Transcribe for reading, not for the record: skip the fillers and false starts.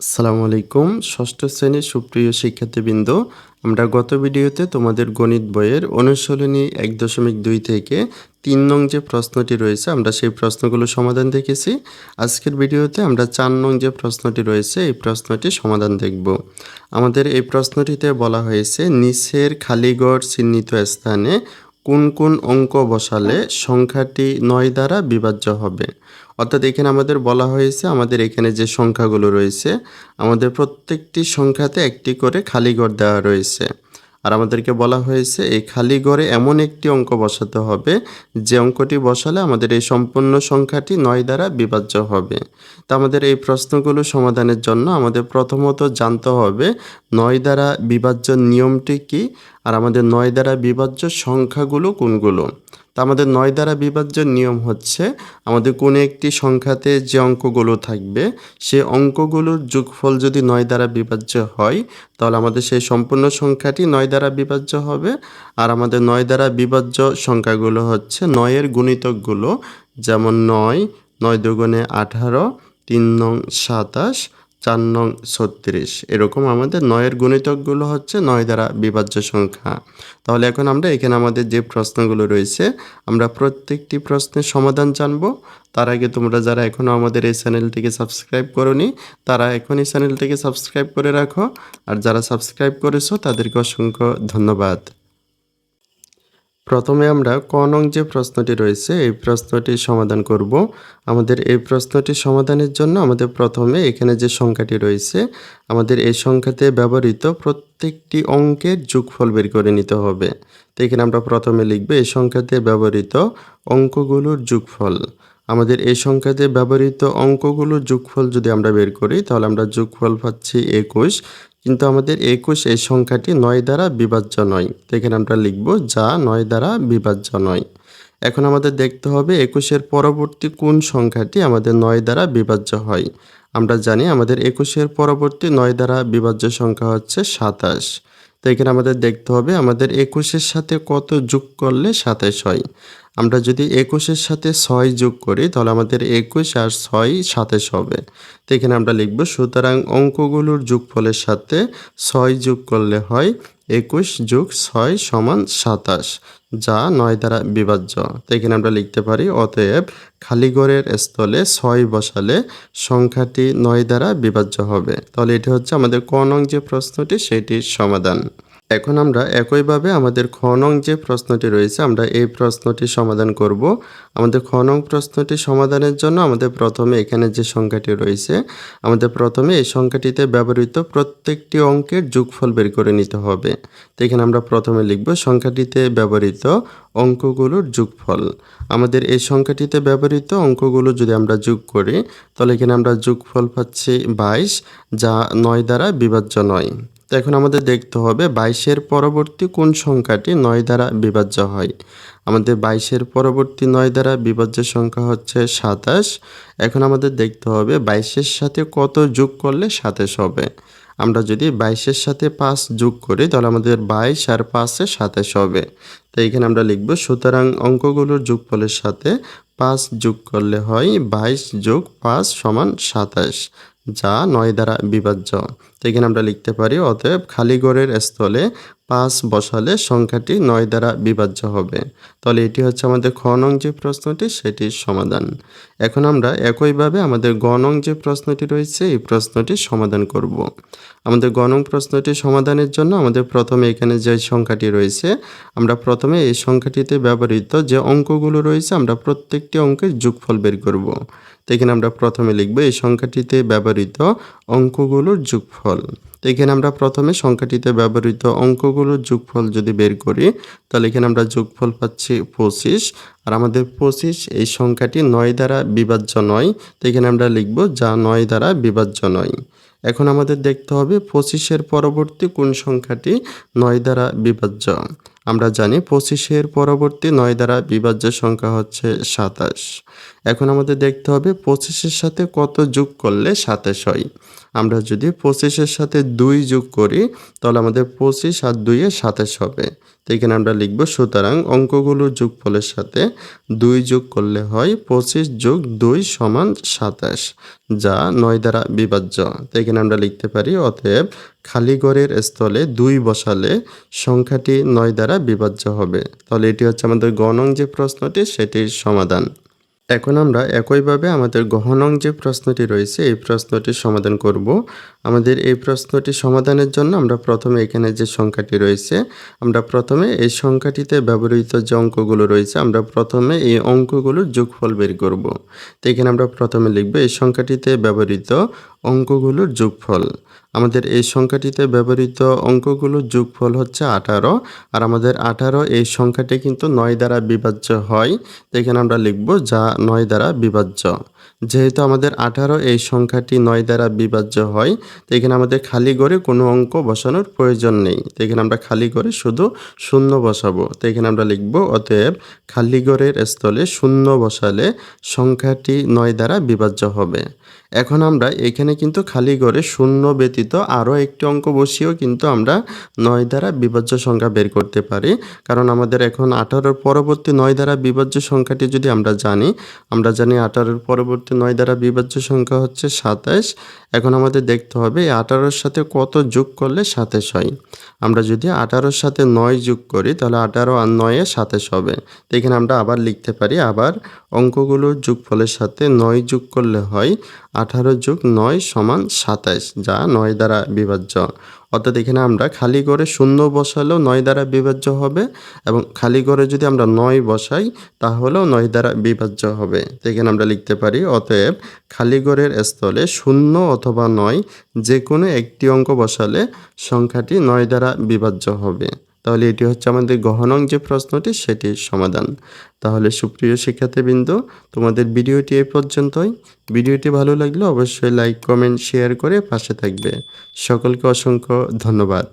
আসসালামু আলাইকুম। ষষ্ঠ শ্রেণীর সুপ্রিয় শিক্ষার্থীবৃন্দ, আমরা গত ভিডিওতে তোমাদের গণিত বইয়ের অনুশীলনী ১.২ থেকে ৩ নং যে প্রশ্নটি রয়েছে আমরা সেই প্রশ্নগুলো সমাধান দেখেছি। আজকের ভিডিওতে আমরা ৪ নং যে প্রশ্নটি রয়েছে এই প্রশ্নটির সমাধান দেখব। আমাদের এই প্রশ্নটিতে বলা হয়েছে নিচের খালি ঘর চিহ্নিত স্থানে কোন কোন অঙ্ক বসালে সংখ্যাটি ৯ দ্বারা বিভাজ্য হবে। অর্থাৎ এখানে আমাদের বলা হয়েছে আমাদের এখানে যে সংখ্যাগুলো রয়েছে আমাদের প্রত্যেকটি সংখ্যাতে একটি করে খালি ঘর দেওয়া রয়েছে। আর আমাদেরকে বলা হয়েছে এই খালি ঘরে এমন একটি অঙ্ক বসাতে হবে যে অঙ্কটি বসালে আমাদের এই সম্পূর্ণ সংখ্যাটি ৯ দ্বারা বিভাজ্য হবে। তা আমাদের এই প্রশ্নগুলো সমাধানের জন্য আমাদের প্রথমত জানতে হবে ৯ দ্বারা বিভাজ্য নিয়মটি কী আর আমাদের ৯ দ্বারা বিভাজ্য সংখ্যাগুলো কোনগুলো। তা আমাদের ৯ দ্বারা বিভাজ্য নিয়ম হচ্ছে আমাদের কোনো একটি সংখ্যাতে যে অঙ্কগুলো থাকবে সে অঙ্কগুলোর যোগফল যদি ৯ দ্বারা বিভাজ্য হয় তাহলে আমাদের সেই সম্পূর্ণ সংখ্যাটি ৯ দ্বারা বিভাজ্য হবে। আর আমাদের ৯ দ্বারা বিভাজ্য সংখ্যাগুলো হচ্ছে ৯-এর গুণিতকগুলো, যেমন ৯, ৯ দুগুণে ১৮, ৩ নং ২৭, ৪ নং ৩৬, এরকম আমাদের ৯-এর গুণিতকগুলো হচ্ছে ৯ দ্বারা বিভাজ্য সংখ্যা। তাহলে এখন আমরা এখানে আমাদের যে প্রশ্নগুলো রয়েছে আমরা প্রত্যেকটি প্রশ্নের সমাধান জানব। তার আগে তোমরা যারা এখনও আমাদের এই চ্যানেলটিকে সাবস্ক্রাইব করোনি তারা এখনই চ্যানেলটিকে সাবস্ক্রাইব করে রাখো, আর যারা সাবস্ক্রাইব করেছো তাদেরকে অসংখ্য ধন্যবাদ। প্রথমে আমরা ক নং যে প্রশ্নটি রয়েছে এই প্রশ্নটির সমাধান করব। আমাদের এই প্রশ্নটির সমাধানের জন্য আমাদের প্রথমে এখানে যে সংখ্যাটি রয়েছে আমাদের এই সংখ্যাতে ব্যবহৃত প্রত্যেকটি অঙ্কের যোগফল বের করে নিতে হবে। তো এখানে আমরা প্রথমে লিখব এই সংখ্যাতে ব্যবহৃত অঙ্কগুলোর যোগফল। আমাদের এই সংখ্যাতে ব্যবহৃত অঙ্কগুলোর যোগফল যদি আমরা বের করি তাহলে আমরা যোগফল পাচ্ছি ২১, কিন্তু আমাদের ২১ এই সংখ্যাটি ৯ দ্বারা বিভাজ্য নয়। তো এখানে আমরা লিখব যা ৯ দ্বারা বিভাজ্য নয়। এখন আমাদের দেখতে হবে ২১-এর পরবর্তী কোন সংখ্যাটি আমাদের ৯ দ্বারা বিভাজ্য হয়। আমরা জানি আমাদের ২১-এর পরবর্তী ৯ দ্বারা বিভাজ্য সংখ্যা হচ্ছে ২৭। তো এখানে আমাদের দেখতে হবে আমাদের ২১-এর সাথে কত যোগ করলে ২৭ হয়। আমরা যদি ২১-এর সাথে ৬ যোগ করি তাহলে আমাদের ২১ আর ৬ ২৭ হবে। তো এখানে আমরা লিখব সুতরাং অঙ্কগুলোর যোগফলের সাথে ৬ যোগ করলে হয় ২১ যোগ ৬ সমান ২৭, যা ৯ দ্বারা বিভাজ্য। তো এখানে আমরা লিখতে পারি অতএব খালি ঘরের স্থলে ৬ বসালে সংখ্যাটি ৯ দ্বারা বিভাজ্য হবে। তাহলে এটি হচ্ছে আমাদের ক নং যে প্রশ্নটি সেটির সমাধান। এখন আমরা একইভাবে আমাদের খ নং যে প্রশ্নটি রয়েছে আমরা এই প্রশ্নটি সমাধান করব। আমাদের খ নং প্রশ্নটি সমাধানের জন্য আমাদের প্রথমে এখানে যে সংখ্যাটি রয়েছে আমাদের প্রথমে এই সংখ্যাটিতে ব্যবহৃত প্রত্যেকটি অঙ্কের যোগফল বের করে নিতে হবে। তো এখানে আমরা প্রথমে লিখব সংখ্যাটিতে ব্যবহৃত অঙ্কগুলোর যোগফল। আমাদের এই সংখ্যাটিতে ব্যবহৃত অঙ্কগুলো যদি আমরা যোগ করি তাহলে এখানে আমরা যোগফল পাচ্ছি ২২, যা ৯ দ্বারা বিভাজ্য নয়। তো এখন আমাদের দেখতে হবে ২২-এর পরবর্তী কোন সংখ্যাটি ৯ দ্বারা বিভাজ্য হয়। আমাদের ২২-এর পরবর্তী ৯ দ্বারা বিভাজ্য সংখ্যা হচ্ছে ২৭। এখন আমাদের দেখতে হবে ২২-এর সাথে কত যোগ করলে ২৭ হবে। আমরা যদি ২২-এর সাথে ৫ যোগ করি তাহলে আমাদের ২২ আর ৫-এ ২৭ হবে। তো এখানে আমরা লিখব সুতরাং অঙ্কগুলোর যোগফলের সাথে ৫ যোগ করলে হয় ২২ যোগ ৫ সমান ২৭, যা ৯ দ্বারা বিভাজ্য। তো এখানে আমরা লিখতে পারি অতএব খালি ঘরের স্থলে ৫ বসালে সংখ্যাটি ৯ দ্বারা বিভাজ্য হবে। তাহলে এটি হচ্ছে আমাদের খ নং যে প্রশ্নটি সেটির সমাধান। এখন আমরা একইভাবে আমাদের গ নং যে প্রশ্নটি রয়েছে এই প্রশ্নটির সমাধান করব। আমাদের গ নং প্রশ্নটি সমাধানের জন্য আমাদের প্রথমে এখানে যে সংখ্যাটি রয়েছে আমরা প্রথমে এই সংখ্যাটিতে ব্যবহৃত যে অঙ্কগুলো রয়েছে আমরা প্রত্যেকটি অঙ্কের যোগফল বের করব। তো এখানে আমরা প্রথমে লিখব এই সংখ্যাটিতে ব্যবহৃত অঙ্কগুলোর যোগফল। তো এখানে আমরা প্রথমে সংখ্যাটিতে ব্যবহৃত অঙ্কগুলোর যোগফল যদি বের করি তাহলে এখানে আমরা যোগফল পাচ্ছি ২৫, আর আমাদের ২৫ এই সংখ্যাটি ৯ দ্বারা বিভাজ্য নয়। তো এখানে আমরা লিখব যা ৯ দ্বারা বিভাজ্য নয়। এখন আমাদের দেখতে হবে ২৫-এর পরবর্তী কোন সংখ্যাটি ৯ দ্বারা বিভাজ্য। আমরা জানি 25-এর পরবর্তী 9 দ্বারা বিভাজ্য সংখ্যা হচ্ছে 27। এখন আমাদের দেখতে হবে 25-এর সাথে কত যোগ করলে 27 হয়। আমরা যদি 25-এর সাথে 2 যোগ করি তাহলে আমাদের 25 আর 2 এ 27 হবে। তো এখানে আমরা লিখব সুতরাং অঙ্কগুলোর যোগফলের সাথে 2 যোগ করলে হয় 25 যোগ 2 সমান 27, যা 9 দ্বারা বিভাজ্য। তো এখানে আমরা লিখতে পারি অতএব খালি ঘরের স্থলে 2 বসালে সংখ্যাটি 9 দ্বারা বিভাজ্য হবে। তাহলে এটি হচ্ছে আমাদের গ নং যে প্রশ্নটি সেটির সমাধান। এখন আমরা একইভাবে আমাদের ঘ নং যে প্রশ্নটি রয়েছে এই প্রশ্নটির সমাধান করব। আমাদের এই প্রশ্নটি সমাধানের জন্য আমরা প্রথমে এখানে যে সংখ্যাটি রয়েছে আমরা প্রথমে এই সংখ্যাটিতে ব্যবহৃত যে অঙ্কগুলো রয়েছে আমরা প্রথমে এই অঙ্কগুলোর যোগফল বের করব। তো এখানে আমরা প্রথমে লিখব এই সংখ্যাটিতে ব্যবহৃত অঙ্কগুলোর যোগফল। আমাদের এই সংখ্যাটিতে ব্যবহৃত অঙ্কগুলোর যোগফল হচ্ছে 18, আর আমাদের 18 এই সংখ্যাটি কিন্তু 9 দ্বারা বিভাজ্য হয়। তো এখানে আমরা লিখব যা 9 দ্বারা বিভাজ্য। যেহেতু আমাদের 18 এই সংখ্যাটি 9 দ্বারা বিভাজ্য হয় তো এখানে আমাদের খালি ঘরে কোনো অঙ্ক বসানোর প্রয়োজন নেই। তো এখানে আমরা খালি ঘরে শুধু শূন্য বসাবো। তো এখানে আমরা লিখব অতএব খালি ঘরের স্থলে শূন্য বসালে সংখ্যাটি 9 দ্বারা বিভাজ্য হবে। এখন আমরা এখানে কিন্তু খালি ঘরে শূন্য ব্যতীত আরও একটি অঙ্ক বসিয়েও কিন্তু আমরা 9 দ্বারা বিভাজ্য সংখ্যা বের করতে পারি। কারণ আমাদের এখন 18-র পরবর্তী 9 দ্বারা বিভাজ্য সংখ্যাটি যদি আমরা জানি 18-র পরবর্তী 9 দ্বারা বিভাজ্য সংখ্যা হচ্ছে 27। এখন আমাদের দেখতে হবে এই 18-র সাথে কত যোগ করলে 27 হয়। আমরা যদি 18-র সাথে 9 যোগ করি তাহলে 18 আর 9 এ 27 হবে। তো এখানে আমরা আবার লিখতে পারি আবার অঙ্কগুলোর যোগফলের সাথে 9 যোগ করলে হয় 18 যোগ 9 সমান 27, যা 9 দ্বারা বিভাজ্য। অর্থাৎ এখানে আমরা খালি ঘরে শূন্য বসালেও 9 দ্বারা বিভাজ্য হবে এবং খালি ঘরে যদি আমরা 9 বসাই তাহলেও 9 দ্বারা বিভাজ্য হবে। তো এখানে আমরা লিখতে পারি অতএব খালি ঘরের স্থলে 0 অথবা 9 যে কোনো একটি অঙ্ক বসালে সংখ্যাটি 9 দ্বারা বিভাজ্য হবে। তাহলে এটি হচ্ছে আমাদের ঘ নং যে প্রশ্নটি সেটির সমাধান। তাহলে সুপ্রিয় শিক্ষার্থীবৃন্দ, তোমাদের ভিডিওটি এই পর্যন্তই। ভিডিওটি ভালো লাগলে অবশ্যই লাইক, কমেন্ট, শেয়ার করে পাশে থাকবে। সকলকে অসংখ্য ধন্যবাদ।